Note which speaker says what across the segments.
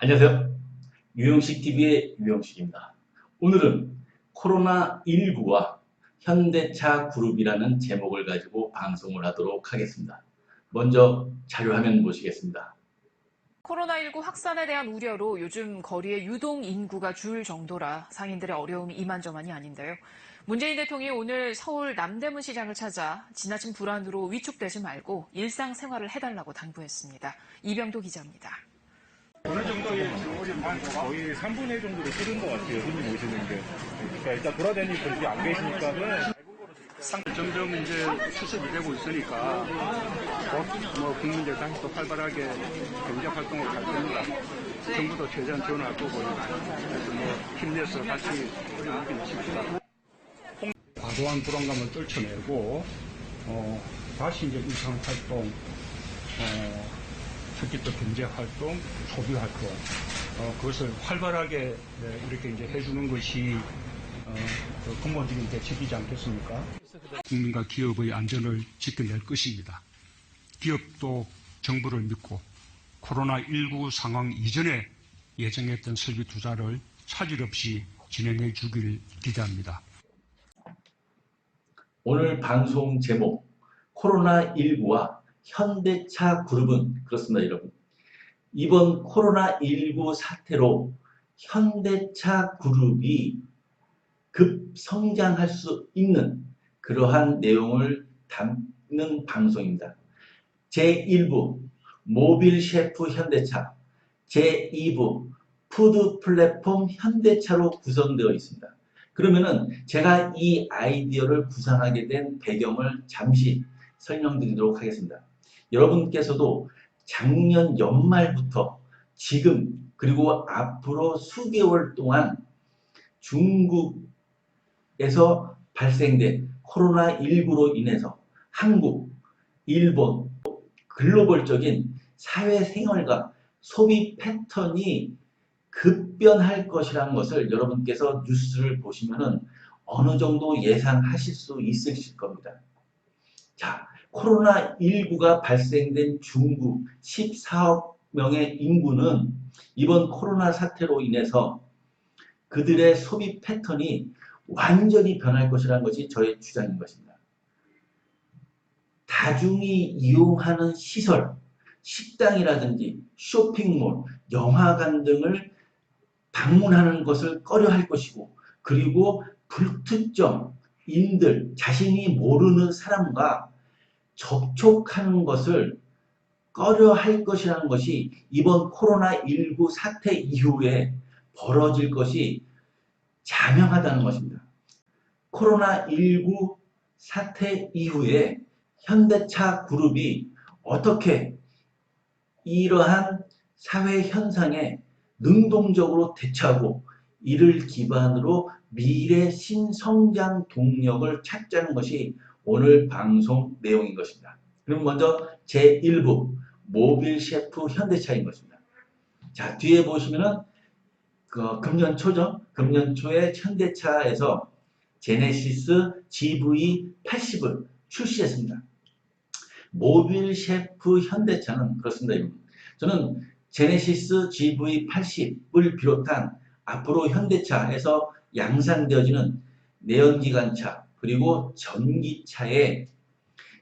Speaker 1: 안녕하세요. 유영식TV의 유영식입니다. 오늘은 코로나19와 현대차 그룹이라는 제목을 가지고 방송을 하도록 하겠습니다. 먼저 자료화면 보시겠습니다.
Speaker 2: 코로나19 확산에 대한 우려로 요즘 거리에 유동 인구가 줄 정도라 상인들의 어려움이 이만저만이 아닌데요. 문재인 대통령이 오늘 서울 남대문 시장을 찾아 지나친 불안으로 위축되지 말고 일상생활을 해달라고 당부했습니다. 이병도 기자입니다.
Speaker 3: 어느 정도의 거의 3분의 1 정도로 줄은 것 같아요. 손님 오시는 게. 그러니까 일단 돌아다니는 분들이 안 계시니까는
Speaker 4: 점점 이제 수습이 되고 있으니까 곧 국민들 다시 또 활발하게 경제 활동을 할 겁니다. 정부도 최대한 지원할 거고 그래서 힘내서 같이 어려움을 내십시다. 과도한 불안감을 떨쳐내고 다시 이제 일상 활동, 특히 또 경제 활동, 소비 활동 그것을 활발하게 이렇게 이제 해주는 것이 근본적인 대책이지 않겠습니까? 국민과 기업의 안전을 지켜낼 것입니다. 기업도 정부를 믿고 코로나19 상황 이전에 예정했던 설비 투자를 차질 없이 진행해 주길 기대합니다.
Speaker 1: 오늘 방송 제목 코로나19와 현대차 그룹은 그렇습니다, 여러분. 이번 코로나19 사태로 현대차 그룹이 급성장할 수 있는 그러한 내용을 담는 방송입니다. 제1부 모빌 셰프 현대차, 제2부 푸드 플랫폼 현대차로 구성되어 있습니다. 그러면은 제가 이 아이디어를 구상하게 된 배경을 잠시 설명드리도록 하겠습니다. 여러분께서도 작년 연말부터 지금 그리고 앞으로 수개월 동안 중국에서 발생된 코로나19로 인해서 한국, 일본, 글로벌적인 사회생활과 소비 패턴이 급변할 것이라는 것을 여러분께서 뉴스를 보시면은 어느 정도 예상하실 수 있으실 겁니다. 자, 코로나19가 발생된 중국 14억 명의 인구는 이번 코로나 사태로 인해서 그들의 소비 패턴이 완전히 변할 것이라는 것이 저의 주장인 것입니다. 다중이 이용하는 시설, 식당이라든지 쇼핑몰, 영화관 등을 방문하는 것을 꺼려할 것이고, 그리고 불특정인들, 자신이 모르는 사람과 접촉하는 것을 꺼려할 것이라는 것이 이번 코로나19 사태 이후에 벌어질 것이 자명하다는 것입니다. 코로나19 사태 이후에 현대차 그룹이 어떻게 이러한 사회 현상에 능동적으로 대처하고 이를 기반으로 미래 신성장 동력을 찾자는 것이 오늘 방송 내용인 것입니다. 그럼 먼저 제1부 모빌 셰프 현대차인 것입니다. 자, 뒤에 보시면은 금년 초죠. 금년 초에 현대차에서 제네시스 GV80을 출시했습니다. 모빌 셰프 현대차는 그렇습니다. 저는 제네시스 GV80을 비롯한 앞으로 현대차에서 양산되어지는 내연기관차 그리고 전기차의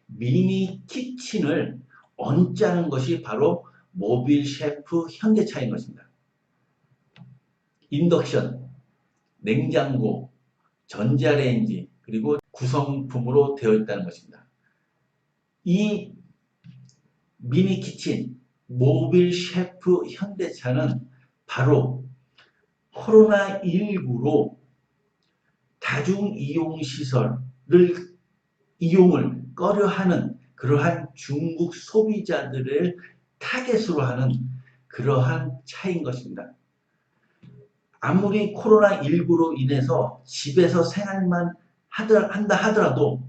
Speaker 1: 미니 키친을 얹자는 것이 바로 모빌 셰프 현대차인 것입니다. 인덕션, 냉장고, 전자레인지 그리고 구성품으로 되어 있다는 것입니다. 이 미니 키친 모빌 셰프 현대차는 바로 코로나19로 다중이용시설을 이용을 꺼려하는 그러한 중국 소비자들을 타겟으로 하는 그러한 차인 것입니다. 아무리 코로나19로 인해서 집에서 생활만 한다 하더라도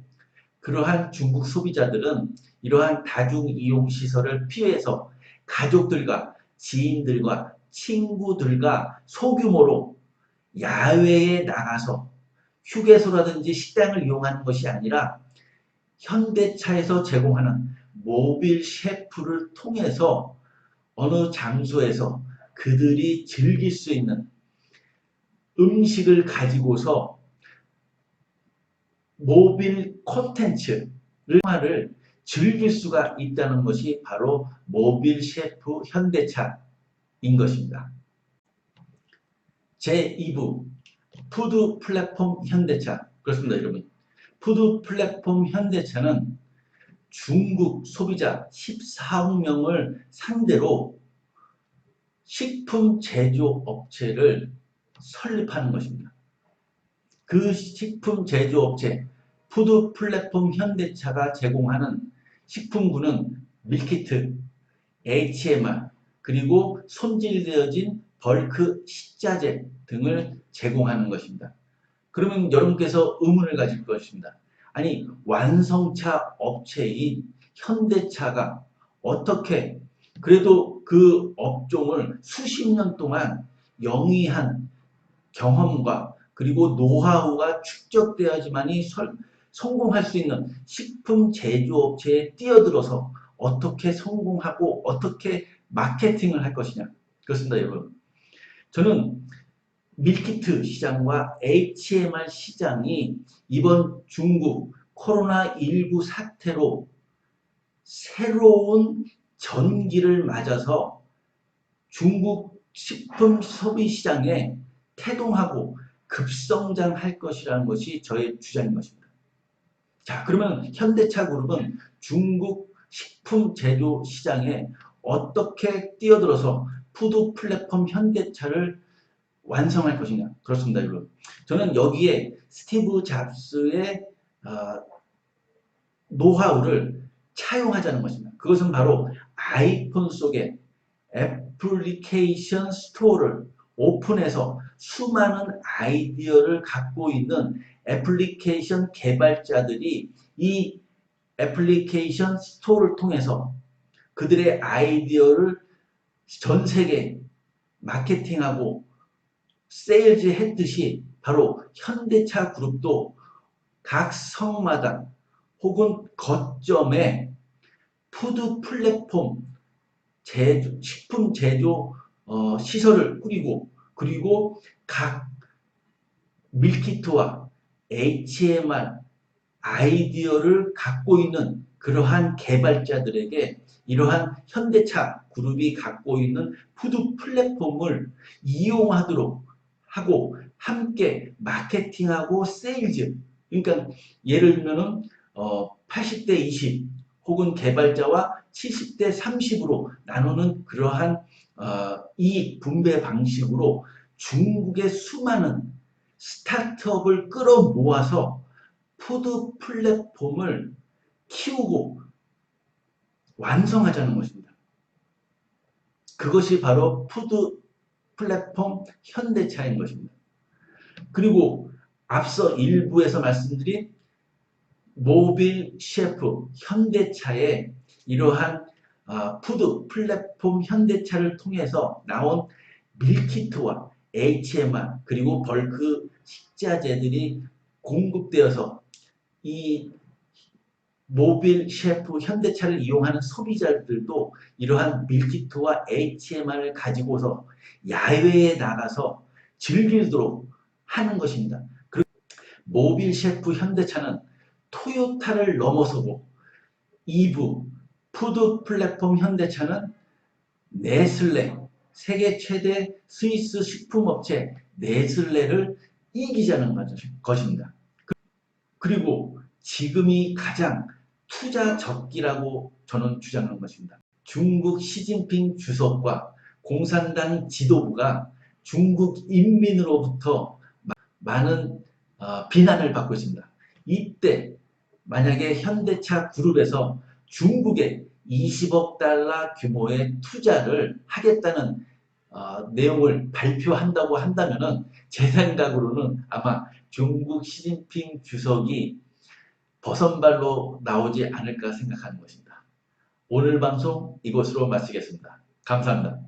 Speaker 1: 그러한 중국 소비자들은 이러한 다중이용시설을 피해서 가족들과 지인들과 친구들과 소규모로 야외에 나가서 휴게소라든지 식당을 이용하는 것이 아니라 현대차에서 제공하는 모빌 셰프를 통해서 어느 장소에서 그들이 즐길 수 있는 음식을 가지고서 모빌 콘텐츠를 즐길 수가 있다는 것이 바로 모빌 셰프 현대차인 것입니다. 제2부 푸드 플랫폼 현대차. 그렇습니다, 여러분. 푸드 플랫폼 현대차는 중국 소비자 14억 명을 상대로 식품 제조업체를 설립하는 것입니다. 그 식품 제조업체 푸드 플랫폼 현대차가 제공하는 식품군은 밀키트, HMR, 그리고 손질되어진 벌크 식자재 등을 제공하는 것입니다. 그러면 여러분께서 의문을 가질 것입니다. 아니, 완성차 업체인 현대차가 어떻게 그래도 그 업종을 수십 년 동안 영위한 경험과 그리고 노하우가 축적되어야지만이 성공할 수 있는 식품 제조업체에 뛰어들어서 어떻게 성공하고 어떻게 마케팅을 할 것이냐. 그렇습니다, 여러분. 저는 밀키트 시장과 HMR 시장이 이번 중국 코로나19 사태로 새로운 전기를 맞아서 중국 식품 소비 시장에 태동하고 급성장할 것이라는 것이 저의 주장인 것입니다. 자, 그러면 현대차 그룹은 중국 식품 제조 시장에 어떻게 뛰어들어서 푸드 플랫폼 현대차를 완성할 것이냐. 그렇습니다, 여러분. 저는 여기에 스티브 잡스의 노하우를 차용하자는 것입니다. 그것은 바로 아이폰 속에 애플리케이션 스토어를 오픈해서 수많은 아이디어를 갖고 있는 애플리케이션 개발자들이 이 애플리케이션 스토어를 통해서 그들의 아이디어를 전 세계에 마케팅하고 세일즈 했듯이 바로 현대차 그룹도 각 성마다 혹은 거점에 푸드 플랫폼 식품 제조 시설을 꾸리고 그리고 각 밀키트와 HMR 아이디어를 갖고 있는 그러한 개발자들에게 이러한 현대차 그룹이 갖고 있는 푸드 플랫폼을 이용하도록 하고 함께 마케팅하고 세일즈, 그러니까 예를 들면은 80대 20 혹은 개발자와 70대 30으로 나누는 그러한 이익 분배 방식으로 중국의 수많은 스타트업을 끌어모아서 푸드 플랫폼을 키우고 완성하자는 것입니다. 그것이 바로 푸드 플랫폼 현대차인 것입니다. 그리고 앞서 일부에서 말씀드린 모빌 셰프 현대차의 이러한 푸드 플랫폼 현대차를 통해서 나온 밀키트와 HMR 그리고 벌크 식자재들이 공급되어서 이 모빌 셰프 현대차를 이용하는 소비자들도 이러한 밀키트와 HMR을 가지고서 야외에 나가서 즐기도록 하는 것입니다. 그리고 모빌 셰프 현대차는 토요타를 넘어서고 2부 푸드 플랫폼 현대차는 네슬레, 세계 최대 스위스 식품업체 네슬레를 이기자는 것입니다. 그리고 지금이 가장 투자 적기라고 저는 주장하는 것입니다. 중국 시진핑 주석과 공산당 지도부가 중국 인민으로부터 많은 비난을 받고 있습니다. 이때 만약에 현대차 그룹에서 중국에 20억 달러 규모의 투자를 하겠다는 내용을 발표한다고 한다면 제 생각으로는 아마 중국 시진핑 주석이 버선발로 나오지 않을까 생각하는 것입니다. 오늘 방송 이것으로 마치겠습니다. 감사합니다.